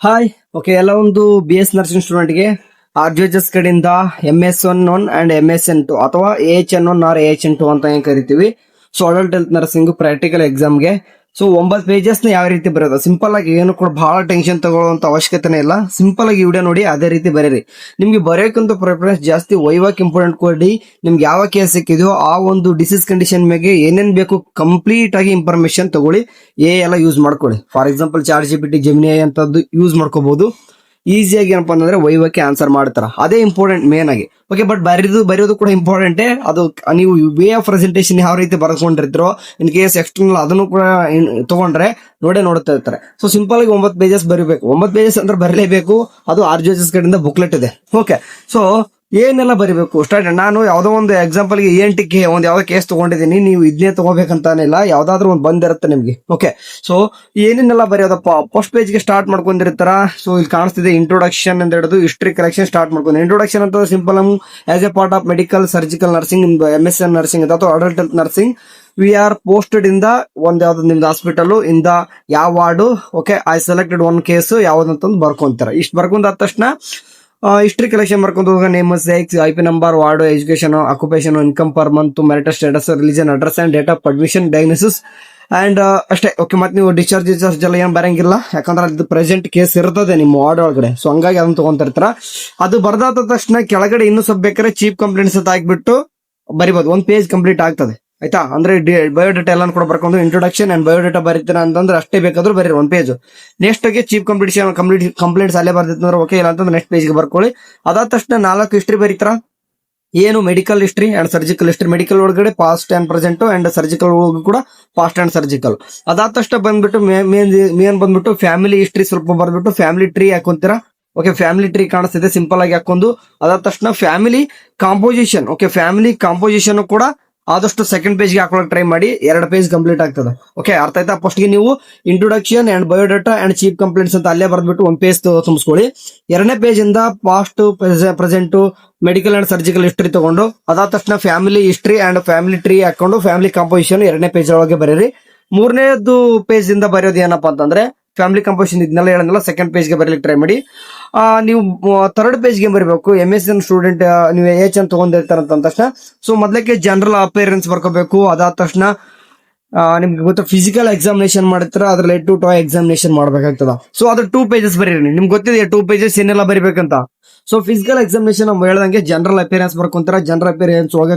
Hi. Okay, ಎಲ್ಲ ಒಂದು BS nursing ಸ್ಟೂಡೆಂಟ್ಗೆ RGHS ಕಡೆಯಿಂದ MS1 ಅಂಡ್ MSN2 ಅಥವಾ AHN1 ಆರ್ AHN2 ಅಂತ ಏನ್ ಕರಿತೀವಿ. So adult health nursing practical ಎಕ್ಸಾಮ್ಗೆ 9 ಪೇಜಸ್ ನ ಯಾವ ರೀತಿ ಬರೋದು, ಸಿಂಪಲ್ ಆಗಿ ಏನು ಕೂಡ ಬಹಳ ಟೆನ್ಷನ್ ತಗೊಳ್ಳುವಂತ ಅವಶ್ಯಕತೆ ಇಲ್ಲ. ಸಿಂಪಲ್ ಆಗಿ ವಿಡಿಯೋ ನೋಡಿ ಅದೇ ರೀತಿ ಬರೀರಿ. ನಿಮ್ಗೆ ಬರೆಯೋಕ್ಕಂತ ಪ್ರಿಫರೆನ್ಸ್ ಜಾಸ್ತಿ ವೈವಾಕ್ ಇಂಪಾರ್ಟೆಂಟ್ ಕೊಡಿ. ನಿಮ್ಗೆ ಯಾವ ಕೇಸ್ ಸಿಕ್ಕಿದೆಯೋ ಆ ಒಂದು ಡಿಸೀಸ್ ಕಂಡೀಷನ್ ಮೇಲೆ ಏನೇನ್ ಬೇಕು ಕಂಪ್ಲೀಟ್ ಆಗಿ ಇನ್ಫಾರ್ಮೇಶನ್ ತಗೊಳ್ಳಿ. ಎಲ್ಲ ಯೂಸ್ ಮಾಡ್ಕೊಳ್ಳಿ. ಫಾರ್ ಎಕ್ಸಾಂಪಲ್ ChatGPT, Gemini ಅಂತದ್ದು ಯೂಸ್ ಮಾಡ್ಕೋಬಹುದು. ಈಸಿಯಾಗಿ ಏನಪ್ಪಾ ಅಂತಂದ್ರೆ ವೈವಕ್ಕೆ ಆನ್ಸರ್ ಮಾಡ್ತಾರ. ಅದೇ ಇಂಪಾರ್ಟೆಂಟ್ ಮೇನ್ ಆಗಿ. ಓಕೆ, ಬಟ್ ಬರೆಯೋದು ಕೂಡ ಇಂಪಾರ್ಟೆಂಟೇ. ಅದು ನೀವು ವೇ ಆಫ್ ಪ್ರೆಸೆಂಟೇಷನ್ ಯಾವ ರೀತಿ ಬರ್ಕೊಂಡಿರ್ತೀರೋ, ಇನ್ ಕೇಸ್ ಎಕ್ಸ್ಟರ್ನಲ್ ಅದನ್ನು ಕೂಡ ತಗೊಂಡ್ರೆ ನೋಡ್ತಾ ಇರ್ತಾರೆ. ಸೊ ಸಿಂಪಲ್ ಆಗಿ 9 ಪೇಜಸ್ ಬರೀಬೇಕು. 9 ಪೇಜಸ್ ಅಂದ್ರೆ ಬರಲೇಬೇಕು. ಅದು RGHS ಕಡೆಯಿಂದ ಬುಕ್ಲೆಟ್ ಇದೆ. ಓಕೆ, ಸೊ ಏನೆಲ್ಲ ಬರೀಬೇಕು ಸ್ಟಾರ್ಟ್. ನಾನು ಯಾವ್ದೋ ಒಂದು ಎಕ್ಸಾಂಪಲ್ ಗೆ ENT ಒಂದು ಯಾವ್ದೋ ಕೇಸ್ ತಗೊಂಡಿದ್ದೀನಿ. ನೀವು ಇದನ್ನೇ ತಗೋಬೇಕಂತಾನಿಲ್ಲ, ಯಾವ್ದಾದ್ರು ಒಂದು ಬಂದಿರುತ್ತೆ ನಿಮ್ಗೆ. ಓಕೆ, ಸೊ ಏನೇನೆಲ್ಲ ಬರೆಯೋದಪ್ಪ. ಫಸ್ಟ್ ಪೇಜ್ ಗೆ ಸ್ಟಾರ್ಟ್ ಮಾಡ್ಕೊಂಡಿರ್ತಾರ. ಸೊ ಇಲ್ಲಿ ಕಾಣಿಸ್ತಿದೆ ಇಂಟ್ರೊಡಕ್ಷನ್ ಅಂತ ಹಿಡಿದು ಹಿಸ್ಟ್ರಿ ಕಲೆಕ್ಷನ್ ಸ್ಟಾರ್ಟ್ ಮಾಡ್ಕೊಂಡು. ಇಂಟ್ರೊಡಕ್ಷನ್ ಅಂತ simple as a part of medical surgical nursing, MSN nursing ಅಥವಾ adult health nursing we are posted in the ಒಂದು ಯಾವ್ದು ನಿಮ್ದು ಹಾಸ್ಪಿಟಲ್ ಇನ್ ದ ಯಾವ ward. Okay, I selected one case ಯಾವ್ದಂತಂದು ಬರ್ಕೊಂತಾರ. ಇಷ್ಟು ಬರ್ಕೊಂಡ ತಕ್ಷಣ ಹಿಸ್ಟ್ರಿ ಕಲೆಕ್ಷನ್ ಮಾಡ್ಕೊಂಡು ಹೋಗ name, sex, IP number, ward, education, occupation, income per month, marital status, religion, address and date of admission, diagnosis and ಅಷ್ಟೇ. Okay, ಮತ್ತೆ ನೀವು ಡಿಸ್ಚಾರ್ಜ್ ಎಲ್ಲ ಏನ್ ಬರಂಗಿಲ್ಲ, ಯಾಕಂದ್ರೆ ಅದು ಪ್ರೆಸೆಂಟ್ ಕೇಸ್ ಇರ್ತದೆ ನಿಮ್ಮ ವಾರ್ಡ್ ಒಳಗಡೆ. ಸೊ ಹಂಗಾಗಿ ಅದನ್ನ ತಗೊಂತಿರ್ತಾರ. ಅದು ಬರ್ದಾದ ತಕ್ಷಣ ಕೆಳಗಡೆ ಇನ್ನೂ ಸ್ವಲ್ಪ ಬೇಕಾದ್ರೆ ಚೀಫ್ ಕಂಪ್ಲೇಂಟ್ಸ್ ಅಂತ ಹಾಕ್ಬಿಟ್ಟು ಬರಿಬಹುದು. 1 ಪೇಜ್ ಕಂಪ್ಲೀಟ್ ಆಗ್ತದೆ. ಆಯ್ತಾ, ಅಂದ್ರೆ ಬಯೋಡೇಟಾ ಎಲ್ಲ ಕೂಡ ಬರ್ಕೊಂಡು ಇಂಟ್ರೊಡಕ್ಷನ್ ಅಂಡ್ ಬಯೋಡೇಟಾ ಬರೀತೀರ ಅಂತಂದ್ರೆ ಅಷ್ಟೇ ಬೇಕಾದ್ರೂ ಬರೀರಿ 1 ಪೇಜ್. ನೆಕ್ಸ್ಟ್ ಗೆ ಚೀಫ್ ಕಂಪ್ಲೇಂಟ್ಸ್ ಅಲ್ಲೇ ಬರ್ದಿತ್ತಂದ್ರೆ ಓಕೆ, ಇಲ್ಲ ಅಂತಂದ್ರೆ ನೆಕ್ಸ್ಟ್ ಪೇಜ್ ಗೆ ಬರ್ಕೊಳ್ಳಿ. ಅದಾದ ತಕ್ಷಣ 4 ಹಿಸ್ಟ್ರಿ ಬರೀತಾರ. ಏನು medical history and surgical history. Medical ಒಳಗಡೆ past and present and surgical ಒಳಗೂ ಕೂಡ ಪಾಸ್ಟ್ ಅಂಡ್ ಸರ್ಜಿಕಲ್. ಅದಾದ ತಕ್ಷಣ ಬಂದ್ಬಿಟ್ಟು ಮೇನ್ ಬಂದ್ಬಿಟ್ಟು ಫ್ಯಾಮಿಲಿ ಹಿಸ್ಟ್ರಿ ಸ್ವಲ್ಪ ಬರ್ಬಿಟ್ಟು ಫ್ಯಾಮಿಲಿ ಟ್ರೀ ಹಾಕೊಂತೀರಾ. ಓಕೆ, ಫ್ಯಾಮಿಲಿ ಟ್ರೀ ಕಾಣಿಸ್ತಿದೆ, ಸಿಂಪಲ್ ಆಗಿ ಹಾಕೊಂಡು. ಅದಾದ ತಕ್ಷಣ family composition. Okay, family composition ಕೂಡ ಆದಷ್ಟು ಸೆಕೆಂಡ್ ಪೇಜ್ ಗೆ ಹಾಕೊಳಕ್ ಟ್ರೈ ಮಾಡಿ. 2 ಪೇಜ್ ಕಂಪ್ಲೀಟ್ ಆಗ್ತದೆ. ಓಕೆ, ಅರ್ಥ ಆಯ್ತಾ. ಫಸ್ಟ್ ಗೆ ನೀವು introduction and biodata and chief complaints ಅಂತ ಅಲ್ಲೇ ಬರ್ದ್ಬಿಟ್ಟು 1 ಪೇಜ್ ತುಂಬಿಸ್ಕೊಳ್ಳಿ. 2ನೇ ಪೇಜ್ ಇಂದ past, present, medical and surgical history ತಗೊಂಡು ಅದಾದ ತಕ್ಷಣ family history and family tree ಹಾಕೊಂಡು ಫ್ಯಾಮಿಲಿ ಕಾಂಪೋಸಿಷನ್ 2ನೇ ಪೇಜ್ ಒಳಗೆ ಬರೀರಿ. 3ನೇದು ಪೇಜ್ ಇಂದ ಬರೆಯೋದು ಏನಪ್ಪಾ ಅಂತಂದ್ರೆ ಫ್ಯಾಮಿಲಿ ಕಂಪೋಸಿಷನ್ ಇದನ್ನೆಲ್ಲ ಹೇಳೋದಲ್ಲ ಸೆಕೆಂಡ್ ಪೇಜ್ ಗೆ ಬರಲಿಕ್ಕೆ ಟ್ರೈ ಮಾಡಿ. ನೀವು 3rd ಪೇಜ್ ಗೆ ಬರಬೇಕು. MSN ಸ್ಟೂಡೆಂಟ್ ನೀವು AHN ತಗೊಂಡಿರ್ತಾರಂತ ತಕ್ಷಣ ಸೊ ಮೊದಲಕ್ಕೆ ಜನರಲ್ ಅಪೇರೆನ್ಸ್ ಬರ್ಕೋಬೇಕು. ಅದಾದ ತಕ್ಷಣ ನಿಮ್ಗೆ ಗೊತ್ತಾ ಫಿಸಿಕಲ್ ಎಕ್ಸಾಮಿನೇಷನ್ ಮಾಡಿರ್ತಾರ, ಅದ್ರಲ್ಲಿ 2 ಟು ಎಕ್ಸಾಮಿನೇಷನ್ ಮಾಡ್ಬೇಕಾಗ್ತದ. ಸೊ ಅದ್ರ 2 ಪೇಜಸ್ ಬರೀರಿ. ನಿಮ್ಗೆ ಗೊತ್ತಿದೆ 2 ಪೇಜಸ್ ಏನೆಲ್ಲ ಬರಿಬೇಕಂತ. ಸೊ ಫಿಸಿಕಲ್ ಎಕ್ಸಾಮಿನೇಷನ್ ನಾವು ಹೇಳ್ದಂಗೆ ಜನರಲ್ ಅಪೇರೆನ್ಸ್ ಬರ್ಕೊಂತಾರ. ಜನರಲ್ ಅಪೇರೆನ್ಸ್ ಒಳಗೆ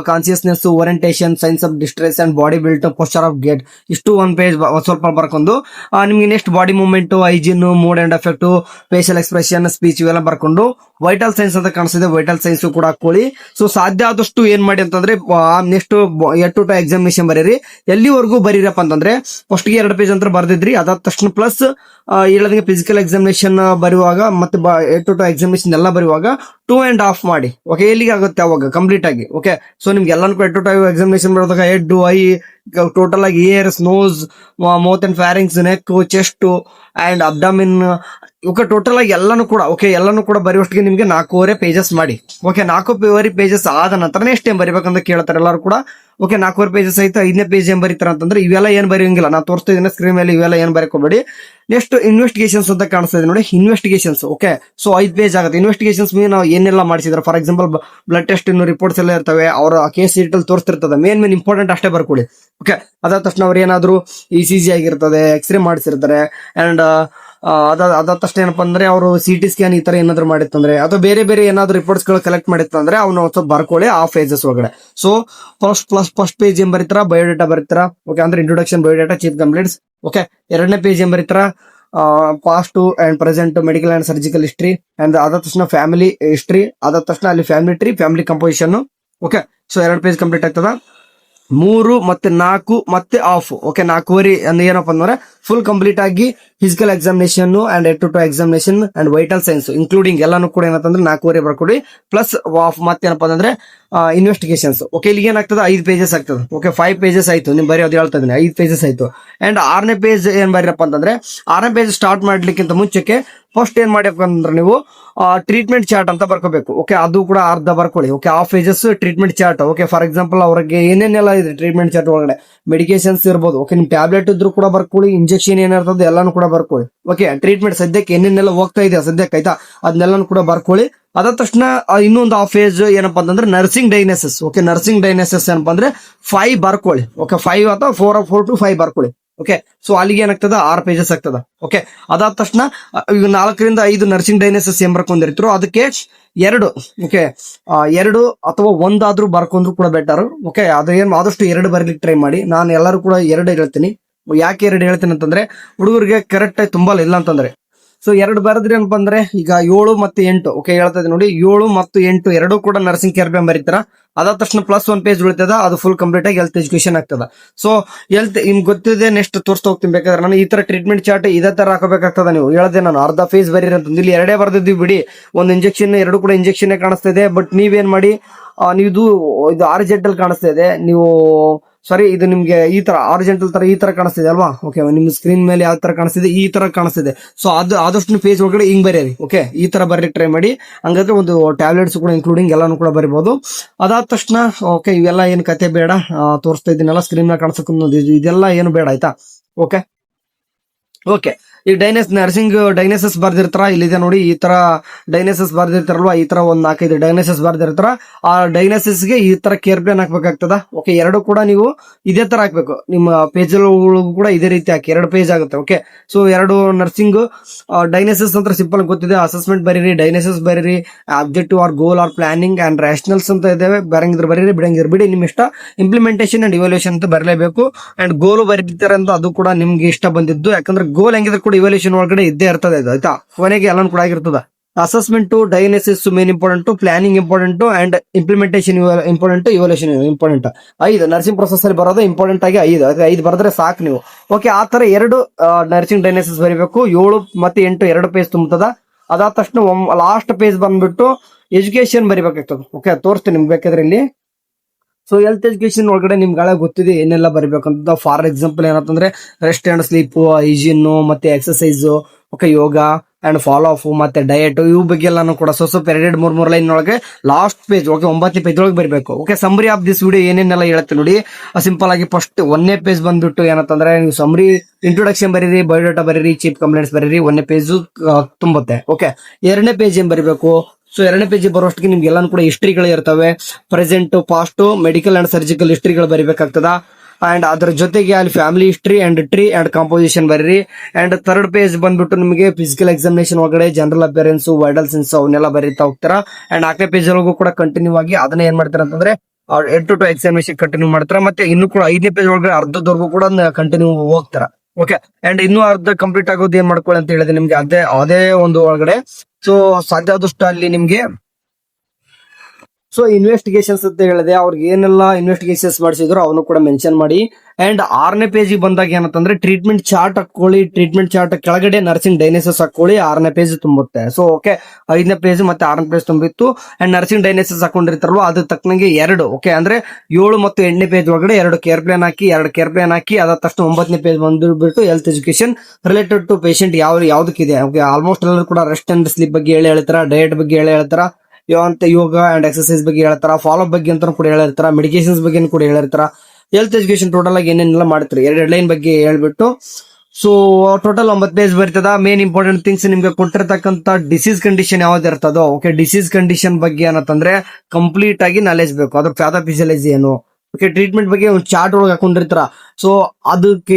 consciousness, orientation, science of distress and body built, posture of gate, ಇಷ್ಟು 1 ಪೇಜ್ ಸ್ವಲ್ಪ ಬರ್ಕೊಂಡು ನಿಮ್ಗೆ next body movement, hygiene, mood and effect, facial expression, speech ಇವೆಲ್ಲ ಬರ್ಕೊಂಡು ವೈಟಲ್ ಸೈನ್ಸ್ ಅಂತ ಕಾಣಿಸ್ತಿದೆ, ವೈಟಲ್ ಸೈನ್ಸ್ ಕೂಡ ಹಾಕೊಳ್ಳಿ. ಸೊ ಸಾಧ್ಯ ಆದಷ್ಟು ಏನ್ ಮಾಡಿ ಅಂತಂದ್ರೆ ನೆಕ್ಸ್ಟ್ 2 ಟು ಎಕ್ಸಾಮಿನೇಷನ್ ಬರೀರಿ. ಎಲ್ಲಿವರೆಗೂ ಬರೀರಪ್ಪ ಅಂತಂದ್ರೆ ಫಸ್ಟ್ ಗೆ 2 ಪೇಜ್ ಅಂತ ಬರ್ದಿದ್ರಿ. ಅದಾದ ತಕ್ಷಣ ಪ್ಲಸ್ ಹೇಳದಂಗೆ ಫಿಸಿಕಲ್ ಎಕ್ಸಾಮಿನೇಷನ್ ಬರುವಾಗ ಮತ್ತೆ 2 ಟು ಎಕ್ಸಾಮಿನೇಷನ್ ಎಲ್ಲ ಬರುವಾಗ 2.5 ಮಾಡಿ. ಓಕೆ, ಎಲ್ಲಿಗೆ ಆಗುತ್ತೆ ಅವಾಗ ಕಂಪ್ಲೀಟ್ ಆಗಿ. ಓಕೆ, ಸೊ ನಿಮ್ಗೆ ಎಲ್ಲಾನು 2 ಟು ಎಕ್ಸಾಮಿನೇಷನ್ ಬರೋದಾಗ ಹೆಡ್, ಐ, ಟೋಟಲ್ ಆಗಿ ears, nose, mouth and pharynx, neck, chest and abdomen, okay, total ಆಗಿ ಎಲ್ಲಾನು ಕೂಡ ಓಕೆ ಎಲ್ಲಾನು ಕೂಡ ಬರೆಯುವಷ್ಟಿಗೆ ನಿಮ್ಗೆ 4.5 ಪೇಜಸ್ ಮಾಡಿ. ಓಕೆ, 4.5 ಪೇಜಸ್ ಆದ ನಂತರ ನೆಕ್ಸ್ಟ್ ಏನ್ ಬರಿಬೇಕಂತ ಕೇಳ್ತಾರೆ ಎಲ್ಲರೂ ಕೂಡ. ಓಕೆ, 4.5 ಪೇಜಸ್ ಆಯ್ತು. 5ನೇ ಪೇಜ್ ಏನ್ ಬರೀತಾರ ಅಂತಂದ್ರೆ ಇವೆಲ್ಲ ಏನ್ ಬರೆಯಂಗಿಲ್ಲ, ನಾನು ತೋರಿಸ್ತಾ ಇದೀನಿ ಸ್ಕ್ರೀನ್ ಮೇಲೆ. ಇವೆಲ್ಲ ಏನ್ ಬರೆಕೋಬೇಡಿ. ನೆಕ್ಸ್ಟ್ ಇನ್ವೆಸ್ಟಿಗೇಷನ್ಸ್ ಅಂತ ಕಾಣಿಸ್ತಾ ಇದೆ ನೋಡಿ, ಇನ್ವೆಸ್ಟಿಗೇಷನ್ಸ್. ಓಕೆ, ಸೊ 5 ಪೇಜ್ ಆಗುತ್ತೆ. ಇನ್ವೆಸ್ಟಿಗೇಷನ್ಸ್ ನಾವು ಏನೆಲ್ಲ ಮಾಡಿಸಿದ್ರೆ, for example blood test reports ಎಲ್ಲ ಇರ್ತವೆ, ಅವರ ಕೇಸ್ ಡೀಟೇಲ್ ತೋರಿಸ್ತಿರ್ತದೆ. ಮೇನ್ ಇಂಪಾರ್ಟೆಂಟ್ ಅಷ್ಟೇ ಬರ್ಕೊಳ್ಳಿ. ಓಕೆ, ಅದಾದ ತಕ್ಷಣ ಅವ್ರು ಏನಾದ್ರು ECG ಆಗಿರ್ತದೆ, ಎಕ್ಸ್ರೇ ಮಾಡಿಸಿರ್ತಾರೆ ಅಂಡ್ ಅದಾದ ತಕ್ಷಣ ಏನಪ್ಪಾ ಅಂದ್ರೆ ಅವರು CT ಸ್ಕ್ಯಾನ್ ಈ ತರ ಏನಾದ್ರು ಮಾಡಿತ್ತಂದ್ರೆ ಅಥವಾ ಬೇರೆ ಬೇರೆ ಏನಾದ್ರು ರಿಪೋರ್ಟ್ಸ್ ಗಳು ಕಲೆಕ್ಟ್ ಮಾಡಿತ್ತಂದ್ರೆ ಅವ್ನ ಸ್ವಲ್ಪ ಬರ್ಕೊಳ್ಳಿ ಆ ಫೇಜಸ್ ಒಳಗಡೆ. ಸೊ ಫಸ್ಟ್ ಪೇಜ್ ಏನ್ ಬರೀತಾರ, ಬಯೋಡೇಟಾ ಬರೀತಾರ. ಓಕೆ, ಅಂದ್ರೆ introduction, biodata, chief complaints. Okay, 2ನೇ ಪೇಜ್ ಏನ್ ಬರೀತಾರ, past and present, medical and surgical history and ಅದಾದ ತಕ್ಷಣ ಫ್ಯಾಮಿಲಿ ಹಿಸ್ಟ್ರಿ. ಅದಾದ ತಕ್ಷಣ ಅಲ್ಲಿ family tree, family composition. Okay, so 2 page complete ಆಗ್ತದ. 3 ಮತ್ತೆ 4 ಮತ್ತೆ ಆಫ್. ಓಕೆ, 4.5 ಅಂದ್ರೆ ಏನಪ್ಪಾ ಅಂದ್ರೆ ಫುಲ್ ಕಂಪ್ಲೀಟ್ ಆಗಿ physical examination and 2 to examination and vital signs including ಎಲ್ಲಾನು ಕೂಡ ಏನಂತಂದ್ರೆ 4.5 ಬರ್ಕೊಡಿ. ಪ್ಲಸ್ ಆಫ್ ಮತ್ತೇನಪ್ಪ ಅಂದ್ರೆ ಇನ್ವೆಸ್ಟಿಗೇಷನ್ಸ್. ಓಕೆ, ಇಲ್ಲಿ ಏನಾಗ್ತದೆ 5 ಪೇಜಸ್ ಆಗ್ತದೆ. ಓಕೆ, 5 ಪೇಜಸ್ ಆಯ್ತು. ನಿಮ್ ಬರೆಯೋದು ಹೇಳ್ತಾ ಇದೀನಿ 5 ಪೇಜಸ್ ಆಯ್ತು. ಅಂಡ್ 6ನೇ ಪೇಜ್ ಏನ್ ಬರೀರಪ್ಪ ಅಂತಂದ್ರೆ 6ನೇ ಪೇಜ್ ಸ್ಟಾರ್ಟ್ ಮಾಡ್ಲಿಕ್ಕಿಂತ ಮುಂಚೆಗೆ ಫಸ್ಟ್ ಏನ್ ಮಾಡ್ಬೇಕಂದ್ರೆ ನೀವು ಟ್ರೀಟ್ಮೆಂಟ್ ಚಾರ್ಟ್ ಅಂತ ಬರ್ಕೋಬೇಕು. ಓಕೆ, ಅದು ಕೂಡ ಅರ್ಧ ಬರ್ಕೊಳ್ಳಿ. Okay, half pages treatment chart. Okay, for example ಅವ್ರಿಗೆ ಏನೇನೆಲ್ಲ ಇದೆ ಟ್ರೀಟ್ಮೆಂಟ್ ಚಾರ್ಟ್ ಒಳಗಡೆ ಮೆಡಿಕೇಶನ್ಸ್ ಇರ್ಬೋದು. ಓಕೆ, ನಿಮ್ ಟ್ಯಾಬ್ಲೆಟ್ ಇದ್ರು ಕೂಡ ಬರ್ಕೊಳ್ಳಿ, ಇಂಜೆಕ್ಷನ್ ಏನಿರ್ತದೆ ಎಲ್ಲಾನು ಕೂಡ ಬರ್ಕೊಳ್ಳಿ. ಓಕೆ, ಟ್ರೀಟ್ಮೆಂಟ್ ಸದ್ಯಕ್ಕೆ ಏನೇನೆಲ್ಲ ಹೋಗ್ತಾ ಇದೆ ಸದ್ಯಕ್ಕೆ ಆಯ್ತಾ, ಅದನ್ನೆಲ್ಲಾನು ಕೂಡ ಬರ್ಕೊಳ್ಳಿ. ಅದಾದ ತಕ್ಷಣ ಇನ್ನೊಂದು ಹಾಫ್ ಪೇಜ್ ಏನಪ್ಪಾ ಅಂತಂದ್ರೆ ನರ್ಸಿಂಗ್ ಡೈನೆಸಿಸ್. ಓಕೆ, ನರ್ಸಿಂಗ್ ಡೈನೆಸಿಸ್ ಏನಪ್ಪಾ ಅಂದ್ರೆ 5 ಬರ್ಕೊಳ್ಳಿ. ಓಕೆ, 5 ಅಥವಾ 4 to 5 ಬರ್ಕೊಳ್ಳಿ. ಓಕೆ, ಸೊ ಅಲ್ಲಿಗೆ ಏನಾಗ್ತದ 6 ಪೇಜಸ್ ಆಗ್ತದ. ಓಕೆ, ಅದಾದ ತಕ್ಷಣ ಈಗ 4 ರಿಂದ 5 ನರ್ಸಿಂಗ್ ಡೈನೆಸಿಸ್ ಏನ್ ಬರ್ಕೊಂಡಿರ್ತೀರೋ ಅದಕ್ಕೆ 2 ಓಕೆ 2 ಅಥವಾ 1 ಆದ್ರೂ ಬರ್ಕೊಂಡ್ರು ಕೂಡ ಬೆಟರ್. ಓಕೆ, ಅದೇನು ಆದಷ್ಟು 2 ಬರ್ಲಿಕ್ಕೆ ಟ್ರೈ ಮಾಡಿ. ನಾನು ಎಲ್ಲರೂ ಕೂಡ 2 ಹೇಳ್ತೀನಿ. ಯಾಕೆ 2 ಹೇಳ್ತೀನಿ ಅಂತಂದ್ರೆ ಹುಡುಗರಿಗೆ ಕರೆಕ್ಟ್ ಆಗಿ ತುಂಬಾ ಇಲ್ಲ ಅಂತಂದ್ರೆ. ಸೊ 2 ಬರೆದ್ರಿ ಏನಪ್ಪ ಅಂದ್ರೆ ಈಗ 7 ಮತ್ತು 8. ಓಕೆ, ಹೇಳ್ತಾ ಇದೆ ನೋಡಿ, 7 ಮತ್ತು 8 ಎರಡೂ ಕೂಡ ನರ್ಸಿಂಗ್ ಕೇರ್ ಪ್ಲಾನ್ ಬರೀತಾರ. ಅದಾದ ತಕ್ಷಣ +1 ಪೇಜ್ ಉಳಿತದ, ಅದು ಫುಲ್ ಕಂಪ್ಲೀಟ್ ಆಗಿ ಹೆಲ್ತ್ ಎಜುಕೇಶನ್ ಆಗ್ತದ. ಸೊ ನಿಮ್ಗೆ ಗೊತ್ತಿದೆ, ನೆಕ್ಸ್ಟ್ ತೋರಿಸ್ತಾ ಹೋಗ್ತೀನಿ. ಬೇಕಾದ್ರೆ ನಾನು ಈ ತರ ಟ್ರೀಟ್ಮೆಂಟ್ ಚಾರ್ಟ್ ಇದೇ ತರ ಹಾಕಬೇಕಾಗ್ತದ. ನೀವು ಹೇಳ್ದೆ ನಾನು ಅರ್ಧ ಪೇಜ್ ಬರೀರಿ ಅಂತ, ಇಲ್ಲಿ 2 ಬರ್ದಿದ್ವಿ ಬಿಡಿ. ಒಂದು ಇಂಜೆಕ್ಷನ್, 2 ಕೂಡ ಇಂಜೆಕ್ಷನ್ ಕಾಣಿಸ್ತಾ ಇದೆ. ಬಟ್ ನೀವೇನ್ ಮಾಡಿ, ನೀವು ಇದು ಆರ್ಜೆಂಟಲ್ ಕಾಣಿಸ್ತಾ ಇದೆ. ನೀವು ಸಾರಿ, ಇದು ನಿಮ್ಗೆ ಈ ತರ ಆರ್ಜೆಂಟಲ್ ತರ ಈ ತರ ಕಾಣಿಸ್ತಿದೆ ಅಲ್ವಾ. ಓಕೆ, ನಿಮ್ ಸ್ಕ್ರೀನ್ ಮೇಲೆ ಯಾವ ತರ ಕಾಣಿಸ್ತಿದೆ, ಈ ತರ ಕಾಣಿಸ್ತಿದೆ. ಸೊ ಅದು ಆದಷ್ಟು ಪೇಜ್ ಒಳಗಡೆ ಹಿಂಗ್ ಬರೀರಿ. ಓಕೆ, ಈ ತರ ಬರ್ಲಿಕ್ಕೆ ಟ್ರೈ ಮಾಡಿ. ಹಂಗಾದ್ರೆ ಒಂದು ಟ್ಯಾಬ್ಲೆಟ್ಸ್ ಕೂಡ ಇನ್ಕ್ಲೂಡಿಂಗ್ ಎಲ್ಲಾನು ಕೂಡ ಬರಿಬಹುದು. ಅದಾದ ತಕ್ಷಣ ಓಕೆ, ಇವೆಲ್ಲ ಏನು ಕತೆ ಬೇಡ, ತೋರಿಸ್ತಾ ಇದ್ದೀನಲ್ಲ ಸ್ಕ್ರೀನ್ ಮೇಲೆ ಕಾಣಿಸಕ್ಕೆ, ಇದೆಲ್ಲ ಏನು ಬೇಡ ಆಯ್ತಾ. ಓಕೆ ಓಕೆ ಈ ನರ್ಸಿಂಗ್ ಡೈನೆಸಿಸ್ ಬರ್ದಿರ್ತಾರ, ಇಲ್ಲಿದೆ ನೋಡಿ, ಈ ತರ ಡೈನೆಸಿಸ್ ಬರ್ದಿರ್ತಾರಲ್ವಾ, ಈ ತರ ಒಂದ್ 4-5 ಡೈನೆಸಿಸ್ ಬರ್ದಿರ್ತಾರ. ಆ ಡೈನೆಸಿಸ್ ಗೆ ಈ ತರ ಕೇರ್ ಪ್ಲಾನ್ ಹಾಕ್ಬೇಕಾಗ್ತದ. ಓಕೆ, 2 ಕೂಡ ನೀವು ಇದೇ ತರ ಹಾಕ್ಬೇಕು. ನಿಮ್ಮ ಪೇಜ್ ಕೂಡ ಇದೇ ರೀತಿ ಹಾಕಿ 2 ಪೇಜ್ ಆಗುತ್ತೆ. ಓಕೆ, ಸೊ 2 ನರ್ಸಿಂಗ್ ಡೈನೆಸಿಸ್ ಅಂತ ಸಿಂಪಲ್ ಗೊತ್ತಿದೆ. ಅಸೆಸ್ಮೆಂಟ್ ಬರೀರಿ, ಡೈನೆಸಿಸ್ ಬರೀರಿ, objective or goal or planning and rationales ಅಂತ ಇದಾವೆ. ಬರಂಗಿದ್ರೆ ಬರೀರಿ, ಬಿಡಂಗಿದ್ರೆ ಬಿಡಿ, ನಿಮ್ ಇಷ್ಟ. ಇಂಪ್ಲಿಮೆಂಟೇಷನ್ ಅಂಡ್ ಇವಾಲ್ಯೂಷನ್ ಅಂತ ಬರಲೇಬೇಕು. ಅಂಡ್ ಗೋಲ್ ಬರೀತಾರೆ ಅಂತ ಅದು ಕೂಡ ನಿಮ್ಗೆ ಇಷ್ಟ ಬಂದಿದ್ದು, ಯಾಕಂದ್ರೆ ಗೋಲ್ ಹೆಂಗಿದ್ರೆ ಕೂಡ ಇವಾಲ್ಯೂಷನ್ ಒಳಗಡೆ ಇದ್ದೇ ಇರ್ತದೆ ಇದು ಆಯ್ತಾ. ಕೊನೆಗೆ ಎಲ್ಲಾನು ಕೂಡ ಆಗಿರ್ತದ. Assessment, diagnosis main important, planning important and implementation important, evaluation important. 5 nursing process ಅಲ್ಲಿ ಬರೋದು ಇಂಪಾರ್ಟೆಂಟ್ ಆಗಿ 5 ಬರೆದ್ರೆ ಸಾಕು ನೀವು. ಓಕೆ, ಆ ತರ 2 ನರ್ಸಿಂಗ್ ಡೈನೆಸಿಸ್ ಬರೀಬೇಕು. 7 ಮತ್ತು 8 2 ಪೇಜ್ ತುಂಬುತ್ತದ. ಅದಾದ ತಕ್ಷಣ ಲಾಸ್ಟ್ ಪೇಜ್ ಬಂದ್ಬಿಟ್ಟು ಎಜುಕೇಶನ್ ಬರಿಬೇಕಾಗ್ತದೆ. ಓಕೆ, ತೋರಿಸ್ತೀನಿ ನಿಮ್ಗೆ ಬೇಕಾದ್ರೆ ಇಲ್ಲಿ. ಸೊ ಹೆಲ್ತ್ ಎಜುಕೇಶನ್ ಒಳಗಡೆ ನಿಮ್ಗೆ ಗೊತ್ತಿದೆ ಏನೆಲ್ಲ ಬರಿಬೇಕಂತ. ಫಾರ್ ಎಕ್ಸಾಂಪಲ್ ಏನಂತಂದ್ರೆ ರೆಸ್ಟ್ ಅಂಡ್ ಸ್ಲೀಪ್, ಹೈಜೀನ್ ಮತ್ತೆ exercise, okay, yoga and follow up ಮತ್ತೆ ಡಯಟ್, ಇವು ಬಗ್ಗೆ ಎಲ್ಲಾನು ಕೂಡ ಸ್ವಲ್ಪ 2-3 ಲೈನ್ ಒಳಗೆ ಲಾಸ್ಟ್ ಪೇಜ್. ಓಕೆ, 9ನೇ ಪೇಜ್ ಒಳಗೆ ಬರಬೇಕು. Okay, summary of this video ಏನೇನೆಲ್ಲ ಹೇಳುತ್ತೆ ನೋಡಿ. ಸಿಂಪಲ್ ಆಗಿ ಫಸ್ಟ್ 1ನೇ ಪೇಜ್ ಬಂದ್ಬಿಟ್ಟು ಏನಂತಂದ್ರೆ ನೀವು ಸಮ್ಮರಿ ಇಂಟ್ರೊಡಕ್ಷನ್ ಬರೀರಿ, ಬಯೋಡಾಟಾ ಬರೀರಿ, ಚೀಫ್ ಕಂಪ್ಲೇಂಟ್ಸ್ ಬರೀರಿ. 1ನೇ ಪೇಜ್ ತುಂಬುತ್ತೆ. ಓಕೆ, 2ನೇ ಪೇಜ್ ಏನ್ ಬರೀಬೇಕು. ಸೊ 2ನೇ ಪೇಜ್ ಬರೋಷ್ಟಿಗೆ ನಿಮ್ಗೆ ಎಲ್ಲಾನು ಕೂಡ ಹಿಸ್ಟ್ರಿಗಳು ಇರ್ತವೆ. Present, past, medical and surgical ಹಿಸ್ಟ್ರಿಗಳು ಬರಿಬೇಕಾಗ್ತದ. ಅಂಡ್ ಅದ್ರ ಜೊತೆಗೆ ಅಲ್ಲಿ family history and tree and composition ಬರೀರಿ. ಅಂಡ್ 3rd ಪೇಜ್ ಬಂದ್ಬಿಟ್ಟು ನಿಮಗೆ ಫಿಸಿಕಲ್ ಎಕ್ಸಾಮಿನೇಷನ್ ಒಳಗಡೆ ಜನರಲ್ ಅಪಿಯರೆನ್ಸ್, ವೈಟಲ್ ಸೆನ್ಸ್ ಅವನ್ನೆಲ್ಲ ಬರೀತಾ ಹೋಗ್ತಾರ. ಅಂಡ್ 4ನೇ ಪೇಜ್ ಒಳಗೂ ಕೂಡ ಕಂಟಿನ್ಯೂ ಆಗಿ ಅದನ್ನ ಏನ್ ಮಾಡ್ತಾರೆ ಅಂತಂದ್ರೆ 8 to 2 ಎಕ್ಸಾಮಿನೇಷನ್ ಕಂಟಿನ್ಯೂ ಮಾಡ್ತಾರ. ಮತ್ತೆ ಇನ್ನು ಕೂಡ 5ನೇ ಪೇಜ್ ಒಳಗಡೆ ಅರ್ಧದವರೆಗೂ ಕೂಡ ಕಂಟಿನ್ಯೂ ಹೋಗ್ತಾರ. ಓಕೆ, ಅಂಡ್ ಇನ್ನೂ ಅರ್ಧ ಕಂಪ್ಲೀಟ್ ಆಗೋದು ಏನ್ ಮಾಡ್ಕೊಳ್ಳಿ ಅಂತ ಹೇಳಿದ್ರೆ ನಿಮ್ಗೆ ಅದೇ ಒಂದು ಒಳಗಡೆ. ಸೊ ಸಾಧ್ಯ ಆದಷ್ಟು ಅಲ್ಲಿ ನಿಮ್ಗೆ ಸೊ ಇನ್ವೆಸ್ಟಿಗೇಷನ್ಸ್ ಅಂತ ಹೇಳಿದೆ, ಅವ್ರಿಗೆ ಏನೆಲ್ಲ ಇನ್ವೆಸ್ಟಿಗೇಷನ್ಸ್ ಮಾಡಿಸಿದ್ರು ಅವನು ಕೂಡ ಮೆನ್ಷನ್ ಮಾಡಿ. ಅಂಡ್ 6ನೇ ಪೇಜ್ ಬಂದಾಗ ಏನಂತಂದ್ರೆ ಟ್ರೀಟ್ಮೆಂಟ್ ಚಾರ್ಟ್ ಹಾಕೊಳ್ಳಿ. ಟ್ರೀಟ್ಮೆಂಟ್ ಚಾರ್ಟ್ ಕೆಳಗಡೆ ನರ್ಸಿಂಗ್ ಡೈನೆಸಿಸ್ ಹಾಕೊಳ್ಳಿ. 6ನೇ ಪೇಜ್ ತುಂಬುತ್ತೆ. ಸೊ ಓಕೆ, 5ನೇ ಪೇಜ್ ಮತ್ತೆ 6ನೇ ಪೇಜ್ ತುಂಬಿತ್ತು. ಅಂಡ್ ನರ್ಸಿಂಗ್ ಡೈನೆಸಿಸ್ ಹಾಕೊಂಡಿರ್ತಾರಲ್ವ ಅದು ತಕ್ಕನಂಗೆ 2. ಓಕೆ, ಅಂದ್ರೆ 7 ಮತ್ತು 8ನೇ ಪೇಜ್ ಒಳಗಡೆ 2 ಕೇರ್ ಪ್ಲಾನ್ ಹಾಕಿ, 2 ಕೇರ್ ಪ್ಲಾನ್ ಹಾಕಿ. ಅದಾದ ತಕ್ಷಣ 9ನೇ ಪೇಜ್ ಬಂದ್ಬಿಟ್ಟು health education related to patient ಯಾವ್ದಕ್ಕಿದೆ. ಓಕೆ, ಆಲ್ಮೋಸ್ಟ್ ಎಲ್ಲರೂ ಕೂಡ ರೆಸ್ಟ್ ಅಂಡ್ ಸ್ಲೀಪ್ ಬಗ್ಗೆ ಹೇಳ್ತಾರ, ಡಯಟ್ ಬಗ್ಗೆ ಹೇಳ್ತಾರ, ಯೋಗ ಅಂಡ್ ಎಕ್ಸರ್ಸೈಸ್ ಬಗ್ಗೆ ಹೇಳ್ತಾರ, ಫಾಲೋ ಬಗ್ಗೆ ಅಂತ ಕೂಡ ಹೇಳಿರ್ತಾರ, ಮೆಡಿಕೇಶನ್ಸ್ ಬಗ್ಗೆ ಕೂಡ ಹೇಳಿರ್ತಾರ. ಹೆಲ್ತ್ ಎಜುಕೇಶನ್ ಟೋಟಲ್ ಆಗಿ ಏನೇನೆಲ್ಲ ಮಾಡ್ತಾರೆ 2 ಲೈನ್ ಬಗ್ಗೆ ಹೇಳ್ಬಿಟ್ಟು. ಸೊ ಟೋಟಲ್ 9 ಪೇಜ್ ಬರ್ತದ. ಮೇನ್ ಇಂಪಾರ್ಟೆಂಟ್ ಥಿಂಗ್ಸ್ ನಿಮ್ಗೆ ಕೊಟ್ಟಿರ್ತಕ್ಕಂಥ ಡಿಸೀಸ್ ಕಂಡೀಷನ್ ಯಾವ್ದು ಇರ್ತದೋ. ಓಕೆ, ಡಿಸೀಸ್ ಕಂಡೀಷನ್ ಬಗ್ಗೆ ಏನಂತಂದ್ರೆ ಕಂಪ್ಲೀಟ್ ಆಗಿ ನಾಲೆಜ್ ಬೇಕು. ಅದ್ರ ಪ್ಯಾಥೋಫಿಸಿಯಾಲಜಿ ಏನು, ಓಕೆ, ಟ್ರೀಟ್ಮೆಂಟ್ ಬಗ್ಗೆ ಒಂದು ಚಾರ್ಟ್ ಒಳಗೆ ಹಾಕೊಂಡಿರ್ತಾರ. ಸೊ ಅದಕ್ಕೆ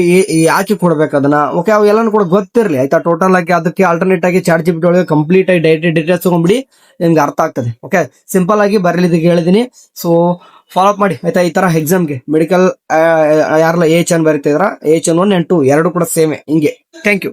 ಯಾಕೆ ಕೊಡ್ಬೇಕು ಅದನ್ನ. ಓಕೆ, ಅವು ಎಲ್ಲಾನು ಕೂಡ ಗೊತ್ತಿರಲಿ ಆಯ್ತಾ. ಟೋಟಲ್ ಆಗಿ ಅದಕ್ಕೆ ಆಲ್ಟರ್ನೇಟ್ ಆಗಿ ಚಾರ್ಟ್ ಜಿಪಿಟಿ ಒಳಗೆ ಕಂಪ್ಲೀಟ್ ಆಗಿ ಡೀಟೇಲ್ಸ್ ತಗೊಂಡ್ಬಿಡಿ, ನಿಮ್ಗೆ ಅರ್ಥ ಆಗ್ತದೆ. ಓಕೆ, ಸಿಂಪಲ್ ಆಗಿ ಬರಲಿದ್ದಕ್ಕೆ ಹೇಳಿದೀನಿ. ಸೊ ಫಾಲೋ ಅಪ್ ಮಾಡಿ ಆಯ್ತಾ. ಈ ತರ ಎಕ್ಸಾಮ್ಗೆ ಮೆಡಿಕಲ್ ಯಾರೆಲ್ಲ AHN ಬರೀತಿದ್ರ, AHN 1 and 2 2 ಕೂಡ ಸೇಮೆ ಹಿಂಗೆ. Thank you.